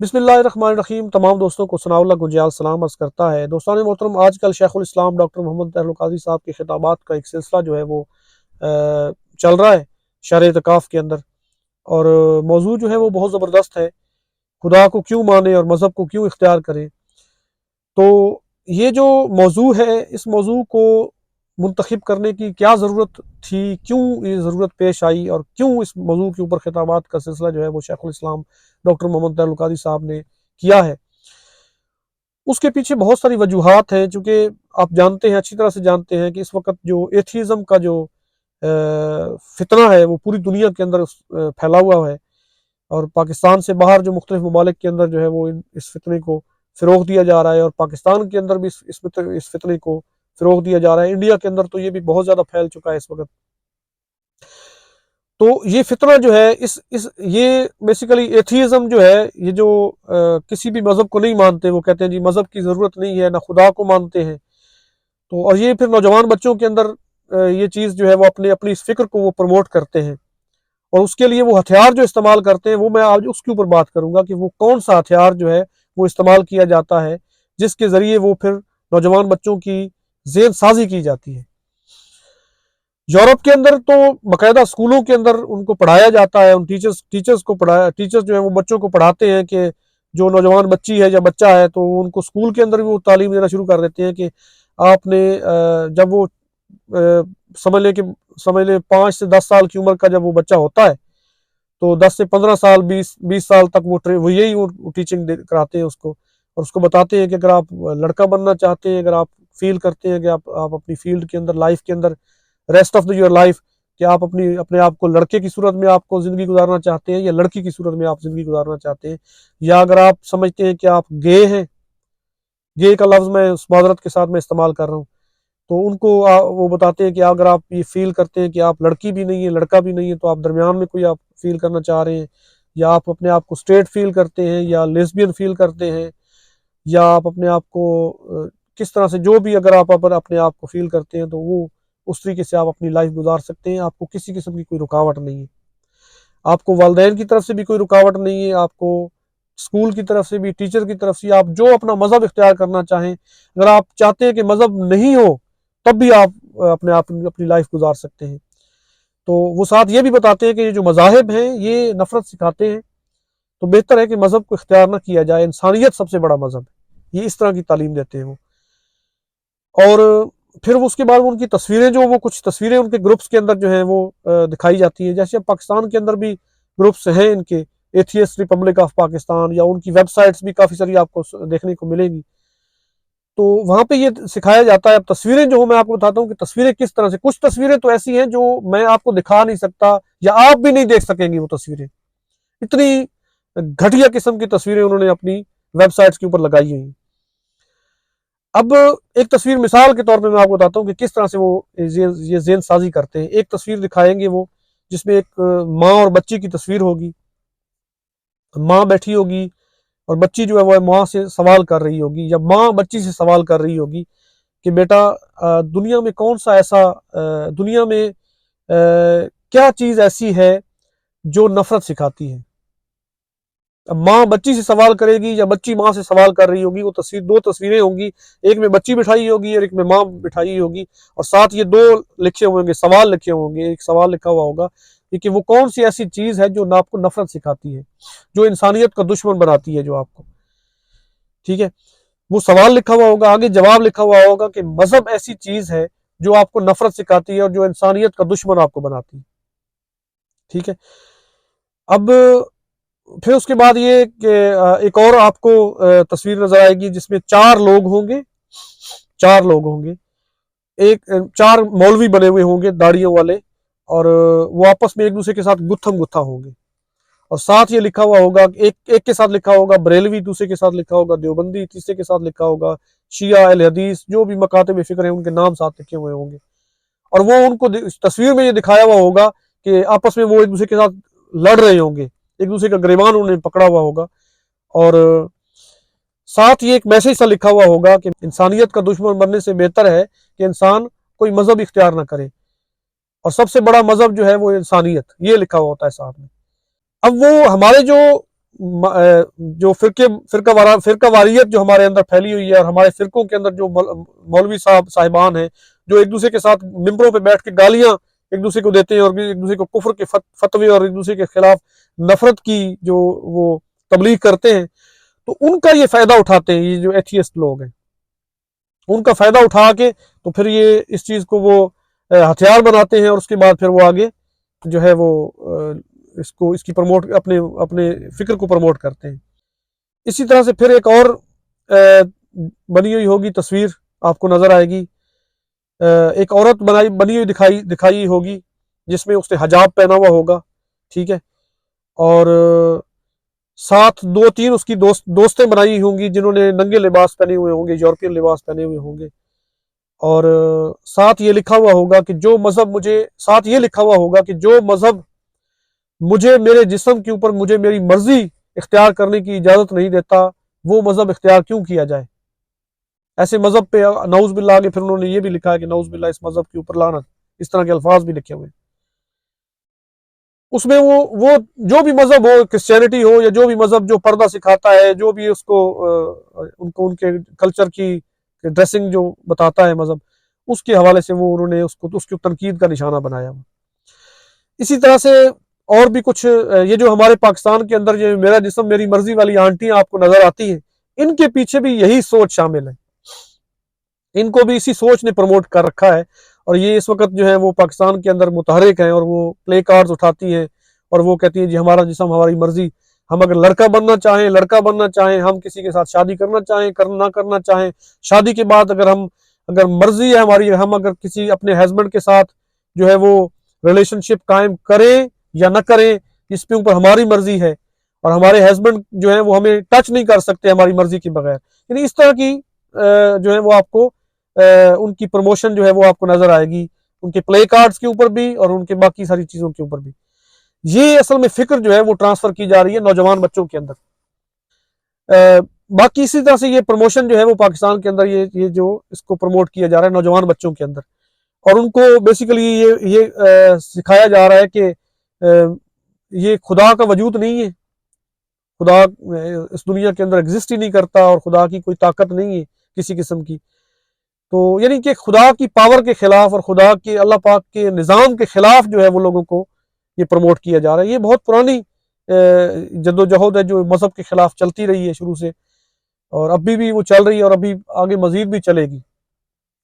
بسم اللہ الرحمن الرحیم۔ تمام دوستوں کو ثناء اللہ گجیال سلام عرض کرتا ہے۔ دوستان محترم، آج کل شیخ الاسلام ڈاکٹر محمد طاہر القادری صاحب کے خطابات کا ایک سلسلہ جو ہے وہ چل رہا ہے شہر اعتکاف کے اندر، اور موضوع جو ہے وہ بہت زبردست ہے، خدا کو کیوں مانے اور مذہب کو کیوں اختیار کریں۔ تو یہ جو موضوع ہے، اس موضوع کو منتخب کرنے کی کیا ضرورت تھی، کیوں یہ ضرورت پیش آئی، اور کیوں اس موضوع کے اوپر خطابات کا سلسلہ جو ہے وہ شیخ الاسلام ڈاکٹر محمد طاہر القادری صاحب نے کیا ہے، اس کے پیچھے بہت ساری وجوہات ہیں۔ چونکہ آپ جانتے ہیں، اچھی طرح سے جانتے ہیں کہ اس وقت جو ایتھیزم کا جو فتنہ ہے وہ پوری دنیا کے اندر پھیلا ہوا ہے، اور پاکستان سے باہر جو مختلف ممالک کے اندر جو ہے وہ اس فتنے کو فروغ دیا جا رہا ہے، اور پاکستان کے اندر بھی اس فتنے کو فروغ دیا جا رہا ہے۔ انڈیا کے اندر تو یہ بھی بہت زیادہ پھیل چکا ہے اس وقت۔ تو یہ فتنہ جو ہے یہ بیسیکلی ایتھیزم جو ہے، یہ جو کسی بھی مذہب کو نہیں مانتے، وہ کہتے ہیں جی مذہب کی ضرورت نہیں ہے، نہ خدا کو مانتے ہیں۔ تو اور یہ پھر نوجوان بچوں کے اندر یہ چیز جو ہے وہ اپنی اس فکر کو وہ پروموٹ کرتے ہیں، اور اس کے لیے وہ ہتھیار جو استعمال کرتے ہیں، وہ میں آج اس کے اوپر بات کروں گا کہ وہ کون سا ہتھیار جو ہے وہ استعمال کیا جاتا ہے، جس کے ذریعے وہ پھر نوجوان بچوں کی ذہن سازی کی جاتی ہے۔ یورپ کے اندر تو باقاعدہ اسکولوں کے اندر ان کو پڑھایا جاتا ہے، ان ٹیچرز جو ہیں وہ بچوں کو پڑھاتے ہیں کہ جو نوجوان بچی ہے یا بچہ ہے تو ان کو اسکول کے اندر بھی وہ تعلیم دینا شروع کر دیتے ہیں کہ آپ نے جب وہ سمجھ لیں 5 سے 10 سال کی عمر کا جب وہ بچہ ہوتا ہے تو 10 سے 15 سال 20 سال تک وہ یہی ٹیچنگ کراتے ہیں اس کو، اور اس کو بتاتے ہیں کہ اگر آپ لڑکا بننا چاہتے ہیں، اگر آپ فیل کرتے ہیں کہ آپ اپنی فیلڈ کے اندر، لائف کے اندر، ریسٹ آف یور لائف، کہ آپ اپنے آپ کو لڑکے کی صورت میں آپ کو زندگی گزارنا چاہتے ہیں یا لڑکی کی صورت میں آپ زندگی گزارنا چاہتے ہیں، یا اگر آپ سمجھتے ہیں کہ آپ گے ہیں، گے کا لفظ میں اس معذرت کے ساتھ میں استعمال کر رہا ہوں، تو ان کو وہ بتاتے ہیں کہ اگر آپ یہ فیل کرتے ہیں کہ آپ لڑکی بھی نہیں ہے لڑکا بھی نہیں ہے، تو آپ درمیان میں کوئی آپ فیل کرنا چاہ رہے ہیں، یا آپ اپنے آپ کو اسٹریٹ فیل کرتے ہیں یا لیسبین فیل کرتے ہیں، یا آپ اپنے آپ کو کس طرح سے جو بھی اگر آپ اپنے آپ کو فیل کرتے ہیں، تو وہ اس طریقے سے آپ اپنی لائف گزار سکتے ہیں۔ آپ کو کسی قسم کی کوئی رکاوٹ نہیں ہے، آپ کو والدین کی طرف سے بھی کوئی رکاوٹ نہیں ہے، آپ کو اسکول کی طرف سے بھی، ٹیچر کی طرف سے، آپ جو اپنا مذہب اختیار کرنا چاہیں، اگر آپ چاہتے ہیں کہ مذہب نہیں ہو تب بھی آپ اپنی لائف گزار سکتے ہیں۔ تو وہ ساتھ یہ بھی بتاتے ہیں کہ یہ جو مذاہب ہیں یہ نفرت سکھاتے ہیں، تو بہتر ہے کہ مذہب کو اختیار نہ کیا جائے، انسانیت سب سے بڑا مذہب ہے، یہ اس طرح کی تعلیم دیتے ہیں وہ۔ اور پھر اس کے بعد ان کی تصویریں وہ کچھ تصویریں ان کے گروپس کے اندر جو ہیں وہ دکھائی جاتی ہیں، جیسے پاکستان کے اندر بھی گروپس ہیں ان کے، ایتھیسٹ ریپبلک آف پاکستان، یا ان کی ویب سائٹس بھی کافی ساری آپ کو دیکھنے کو ملیں گی۔ تو وہاں پہ یہ سکھایا جاتا ہے۔ اب تصویریں جو میں آپ کو بتاتا ہوں کہ تصویریں کس طرح سے، کچھ تصویریں تو ایسی ہیں جو میں آپ کو دکھا نہیں سکتا، یا آپ بھی نہیں دیکھ سکیں گے وہ تصویریں، اتنی گھٹیا قسم کی تصویریں انہوں نے اپنی ویب سائٹس کے اوپر لگائی ہیں۔ اب ایک تصویر مثال کے طور پہ میں آپ کو بتاتا ہوں کہ کس طرح سے وہ یہ ذہن سازی کرتے ہیں۔ ایک تصویر دکھائیں گے وہ، جس میں ایک ماں اور بچی کی تصویر ہوگی، ماں بیٹھی ہوگی اور بچی جو ہے وہ ماں سے سوال کر رہی ہوگی، یا ماں بچی سے سوال کر رہی ہوگی کہ بیٹا دنیا میں کون سا ایسا دنیا میں کیا چیز ایسی ہے جو نفرت سکھاتی ہے۔ اب ماں بچی سے سوال کرے گی یا بچی ماں سے سوال کر رہی ہوگی، وہ دو تصویریں ہوں گی، ایک میں بچی بٹھائی ہوگی اور ایک میں ماں بٹھائی ہوگی، اور ساتھ یہ دو لکھے ہوئے ہوں گے، سوال لکھے ہوں گے، ایک سوال لکھا ہوا ہوگا کہ وہ کون سی ایسی چیز ہے جو آپ کو نفرت سکھاتی ہے، جو انسانیت کا دشمن بناتی ہے جو آپ کو، ٹھیک ہے۔ وہ سوال لکھا ہوا ہوگا، آگے جواب لکھا ہوا ہوگا کہ مذہب ایسی چیز ہے جو آپ کو نفرت سکھاتی ہے اور جو انسانیت کا دشمن آپ کو بناتی ہے، ٹھیک ہے۔ اب پھر اس کے بعد یہ کہ ایک اور آپ کو تصویر نظر آئے گی جس میں 4 لوگ ہوں گے، چار مولوی بنے ہوئے ہوں گے داڑھیوں والے، اور وہ آپس میں ایک دوسرے کے ساتھ گتھم گتھا ہوں گے، اور ساتھ یہ لکھا ہوا ہوگا، ایک کے ساتھ لکھا ہوگا بریلوی، دوسرے کے ساتھ لکھا ہوگا دیوبندی، تیسرے کے ساتھ لکھا ہوگا شیعہ اہل حدیث، جو بھی مکاتب فکر ہیں ان کے نام ساتھ لکھے ہوئے ہوں گے، اور وہ ان کو تصویر میں یہ دکھایا ہوا ہوگا کہ آپس میں وہ ایک دوسرے کے ساتھ لڑ رہے ہوں گے، ایک دوسرے کا گریبان انہوں نے پکڑا ہوا ہوگا، اور ساتھ یہ ایک میسج سا لکھا ہوا ہوگا کہ انسانیت کا دشمن بننے سے بہتر ہے کہ انسان کوئی مذہب اختیار نہ کرے، اور سب سے بڑا مذہب جو ہے وہ انسانیت، یہ لکھا ہوا ہوتا ہے ساتھ میں۔ اب وہ ہمارے جو جو فرقہ واریت جو ہمارے اندر پھیلی ہوئی ہے، اور ہمارے فرقوں کے اندر جو مولوی صاحبان ہیں جو ایک دوسرے کے ساتھ ممبروں پہ بیٹھ کے گالیاں ایک دوسرے کو دیتے ہیں، اور ایک دوسرے کو کفر کے فتوے اور ایک دوسرے کے خلاف نفرت کی جو وہ تبلیغ کرتے ہیں، تو ان کا یہ فائدہ اٹھاتے ہیں، یہ جو ایتھیسٹ لوگ ہیں ان کا فائدہ اٹھا کے تو پھر یہ اس چیز کو وہ ہتھیار بناتے ہیں، اور اس کے بعد پھر وہ آگے جو ہے وہ اس کی اپنے فکر کو پروموٹ کرتے ہیں۔ اسی طرح سے پھر ایک اور بنی ہوئی ہوگی تصویر آپ کو نظر آئے گی، ایک عورت بنی ہوئی دکھائی ہوگی جس میں اس نے حجاب پہنا ہوا ہوگا، ٹھیک ہے، اور ساتھ 2-3 اس کی دوستیں بنائی ہوں گی جنہوں نے ننگے لباس پہنے ہوئے ہوں گے، یورپین لباس پہنے ہوئے ہوں گے، اور ساتھ یہ لکھا ہوا ہوگا کہ جو مذہب مجھے میرے جسم کے اوپر مجھے میری مرضی اختیار کرنے کی اجازت نہیں دیتا، وہ مذہب اختیار کیوں کیا جائے۔ ایسے مذہب پہ نعوذ باللہ آگے پھر انہوں نے یہ بھی لکھا ہے کہ نعوذ باللہ اس مذہب کے اوپر لعنت، اس طرح کے الفاظ بھی لکھے ہوئے ہیں۔ اس میں وہ جو بھی مذہب ہو، کرسچینٹی ہو یا جو بھی مذہب جو پردہ سکھاتا ہے، جو بھی ان کے کلچر کی ڈریسنگ جو بتاتا ہے مذہب، اس کے حوالے سے انہوں نے اس کی تنقید کا نشانہ بنایا ہوا۔ اسی طرح سے اور بھی کچھ یہ جو ہمارے پاکستان کے اندر یہ میرا جسم میری مرضی والی آنٹیاں آپ کو نظر آتی ہیں، ان کے پیچھے بھی یہی سوچ شامل ہے، ان کو بھی اسی سوچ نے پروموٹ کر رکھا ہے، اور یہ اس وقت جو ہے وہ پاکستان کے اندر متحرک ہیں، اور وہ پلے کارڈز اٹھاتی ہیں اور وہ کہتی ہیں جی ہمارا جسم ہماری مرضی، ہم اگر لڑکا بننا چاہیں، ہم کسی کے ساتھ شادی کرنا چاہیں، نہ کرنا چاہیں، شادی کے بعد اگر مرضی ہے ہماری، ہم اگر کسی اپنے ہسبینڈ کے ساتھ جو ہے وہ ریلیشن شپ قائم کریں یا نہ کریں، اس پہ اوپر ہماری مرضی ہے، اور ہمارے ہسبینڈ جو ہے وہ ہمیں ٹچ نہیں کر سکتے ہماری مرضی کے بغیر۔ یعنی اس طرح کی جو ہے وہ آپ کو ان کی پروموشن جو ہے وہ آپ کو نظر آئے گی، ان کے پلے کارڈز کے اوپر بھی اور ان کے باقی ساری چیزوں کے اوپر بھی۔ یہ اصل میں فکر جو ہے وہ ٹرانسفر کی جا رہی ہے نوجوان بچوں کے اندر۔ باقی اسی طرح سے یہ پروموشن جو ہے وہ پاکستان کے اندر یہ جو اس کو پروموٹ کیا جا رہا ہے نوجوان بچوں کے اندر، اور ان کو بیسیکلی یہ سکھایا جا رہا ہے کہ یہ خدا کا وجود نہیں ہے، خدا اس دنیا کے اندر ایگزسٹ ہی نہیں کرتا، اور خدا کی کوئی طاقت نہیں ہے کسی قسم کی۔ تو یعنی کہ خدا کی پاور کے خلاف اور خدا کے اللہ پاک کے نظام کے خلاف جو ہے وہ لوگوں کو یہ پروموٹ کیا جا رہا ہے۔ یہ بہت پرانی جد و جہد ہے جو مذہب کے خلاف چلتی رہی ہے شروع سے، اور ابھی بھی وہ چل رہی ہے، اور ابھی آگے مزید بھی چلے گی،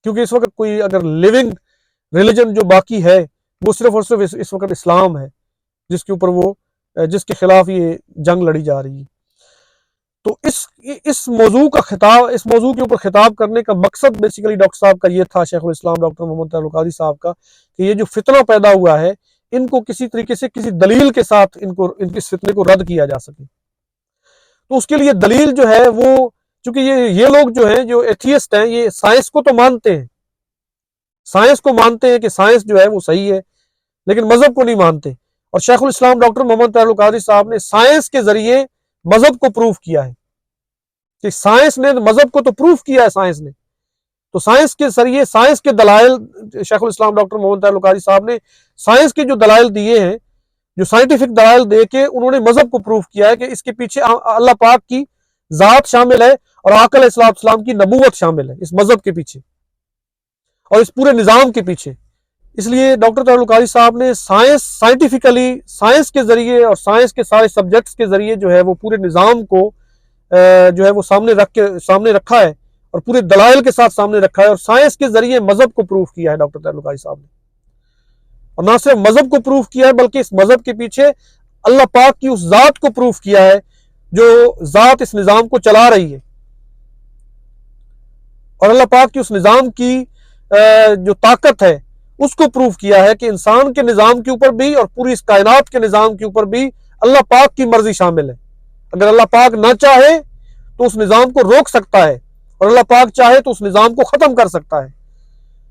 کیونکہ اس وقت کوئی اگر لیونگ ریلیجن جو باقی ہے وہ صرف اور صرف اس وقت اسلام ہے، جس کے خلاف یہ جنگ لڑی جا رہی ہے۔ تو اس موضوع کے اوپر خطاب کرنے کا مقصد بیسیکلی ڈاکٹر صاحب کا یہ تھا، شیخ الاسلام ڈاکٹر محمد طاہر القادری صاحب کا، کہ یہ جو فتنہ پیدا ہوا ہے ان کو کسی طریقے سے کسی دلیل کے ساتھ ان اس فتنے کو رد کیا جا سکے۔ تو اس کے لیے دلیل جو ہے وہ، چونکہ یہ لوگ جو ہیں جو ایتھیسٹ ہیں، یہ سائنس کو تو مانتے ہیں کہ سائنس جو ہے وہ صحیح ہے، لیکن مذہب کو نہیں مانتے۔ اور شیخ الاسلام ڈاکٹر محمد طاہر القادری صاحب نے سائنس کے ذریعے مذہب کو پروف کیا ہے، کہ سائنس نے مذہب کو تو پروف کیا ہے سائنس نے، تو سائنس کے ذریعے سائنس کے دلائل شیخ الاسلام ڈاکٹر محمد طاہر القادری صاحب نے سائنس کے جو دلائل دیے ہیں، جو سائنٹیفک دلائل دے کے انہوں نے مذہب کو پروف کیا ہے کہ اس کے پیچھے اللہ پاک کی ذات شامل ہے اور آقا علیہ السلام کی نبوت شامل ہے اس مذہب کے پیچھے اور اس پورے نظام کے پیچھے۔ اس لیے ڈاکٹر طاہر القادری صاحب نے سائنٹیفکلی سائنس کے ذریعے اور سائنس کے سارے سبجیکٹس کے ذریعے جو ہے وہ پورے نظام کو جو ہے وہ سامنے رکھا ہے، اور پورے دلائل کے ساتھ سامنے رکھا ہے، اور سائنس کے ذریعے مذہب کو پروف کیا ہے ڈاکٹر طاہر القادری صاحب نے۔ اور نہ صرف مذہب کو پروف کیا ہے بلکہ اس مذہب کے پیچھے اللہ پاک کی اس ذات کو پروف کیا ہے جو ذات اس نظام کو چلا رہی ہے، اور اللہ پاک کی اس نظام کی جو طاقت ہے اس کو پروف کیا ہے کہ انسان کے نظام کے اوپر بھی اور پوری اس کائنات کے نظام کے اوپر بھی اللہ پاک کی مرضی شامل ہے۔ اگر اللہ پاک نہ چاہے تو اس نظام کو روک سکتا ہے، اور اللہ پاک چاہے تو اس نظام کو ختم کر سکتا ہے۔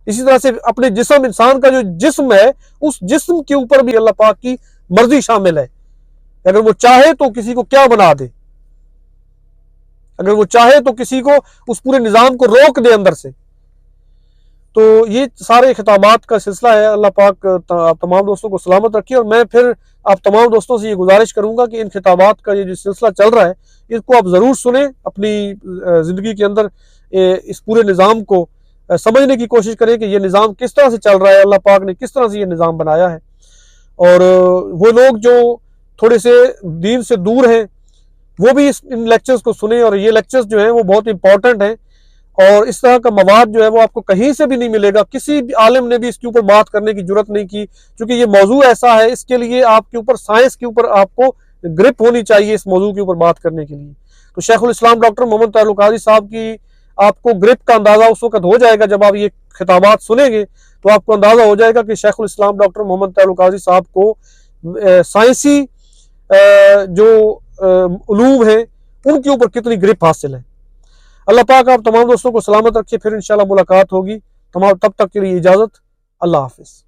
اسی طرح سے اپنے جسم، انسان کا جو جسم ہے، اس جسم کے اوپر بھی اللہ پاک کی مرضی شامل ہے۔ اگر وہ چاہے تو کسی کو کیا بنا دے، اگر وہ چاہے تو کسی کو اس پورے نظام کو روک دے اندر سے۔ تو یہ سارے خطابات کا سلسلہ ہے. اللہ پاک آپ تمام دوستوں کو سلامت رکھے. اور میں پھر آپ تمام دوستوں سے یہ گزارش کروں گا کہ ان خطابات کا یہ جو سلسلہ چل رہا ہے اس کو آپ ضرور سنیں, اپنی زندگی کے اندر اس پورے نظام کو سمجھنے کی کوشش کریں کہ یہ نظام کس طرح سے چل رہا ہے, اللہ پاک نے کس طرح سے یہ نظام بنایا ہے. اور وہ لوگ جو تھوڑے سے دین سے دور ہیں وہ بھی ان لیکچرز کو سنیں, اور یہ لیکچرز جو ہیں وہ بہت امپورٹنٹ ہیں. اور اس طرح کا مواد جو ہے وہ آپ کو کہیں سے بھی نہیں ملے گا. کسی بھی عالم نے بھی اس کے اوپر بات کرنے کی جرت نہیں کی, کیونکہ یہ موضوع ایسا ہے اس کے لیے آپ کے اوپر سائنس کے اوپر آپ کو گرپ ہونی چاہیے اس موضوع کے اوپر بات کرنے کے لیے. تو شیخ الاسلام ڈاکٹر محمد طاہر القادری صاحب کی آپ کو گرپ کا اندازہ اس وقت ہو جائے گا جب آپ یہ خطابات سنیں گے, تو آپ کو اندازہ ہو جائے گا کہ شیخ الاسلام ڈاکٹر محمد طاہر القادری صاحب کو سائنسی جو علوم ہیں ان کے اوپر کتنی گرپ حاصل ہے. اللہ پاک آپ تمام دوستوں کو سلامت رکھے. پھر انشاءاللہ ملاقات ہوگی. تب تک کے لیے اجازت. اللہ حافظ.